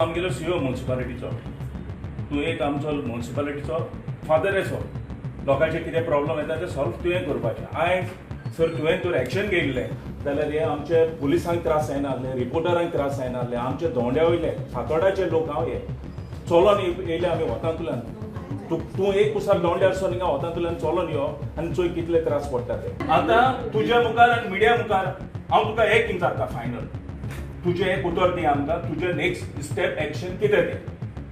आमगेलो सीओ म्युन्सिपालिटीचो तूं एक आमचो म्युन्सिपालिटीचो फादर लोकांचे कितें प्रॉब्लेम येता ते सॉल्व तुवें करपाचें. आयज सर तुवें तर एक्शन घेतलें जाल्यार हे आमचे पुलिसांक त्रास जायना आहले, रिपोर्टरांक त्रास जायना आहले, आमचे दोंड्या वयले फातोर्डाचे लोक हांव हे चलोन येयले आमी वतांतल्यान. तूं एक कुसार दोंड्यारसोन हिंगा वतांतल्यान चलोन यो आनी चोय कितले त्रास पडटा ते. आतां तुज्या मुखार आनी मिडिया मुखार हांव तुका एक विचारता फायनल, तुजें एक उतर दी आमकां, तुजें नेक्स्ट स्टेप एक्शन कितें तें.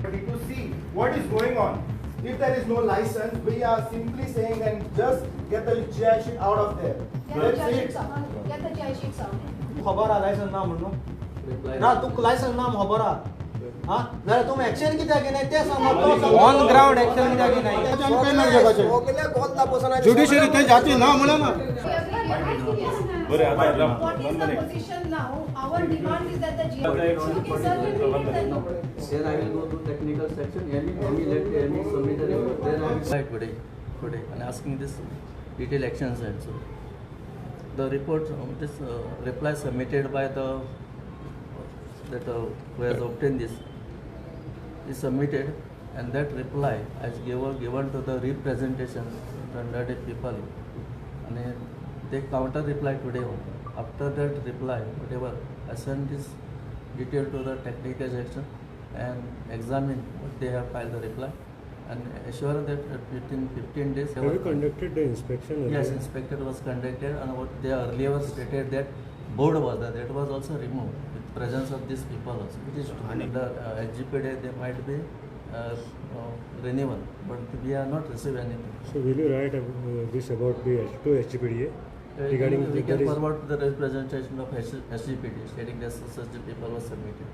To see what is going on. If there is no license, we are simply saying and just get the GI sheet out of there. Get the GI sheets out. खबर आ licence ना म्हणून ना तू licence ना खबर आ हां जाल्यार तुमी एक्शन कित्याक घेनाय ते सांग. ऑन ग्राउंड एक्शन कित्याक घेनाय पेमेंट घेवपाचें ओकेले गोल तापोसना ज्युडिशरी थंय जाती ना म्हणा ना. बरें आतां What is the position now? Our demand is that the GI should be served. Then I will go to technical section. Any submit the report. Then I will today and asking this detailed actions also. The report, this reply submitted by the who has obtained this is submitted, and that reply is given to the representation under the people, and they counter reply today. After that reply, whatever, I send this detail to the technical section and examine what they have filed the reply and assure that within 15 days. Have you conducted the inspection? Yes, inspection was conducted, and what they earlier stated that board was there, that was also removed with presence of these people also. It is under HGPD they might be renewal, but we are not received anything. So will you write this about the to HGPDA regarding we can forward to the representation of HGPD stating that such people was submitted.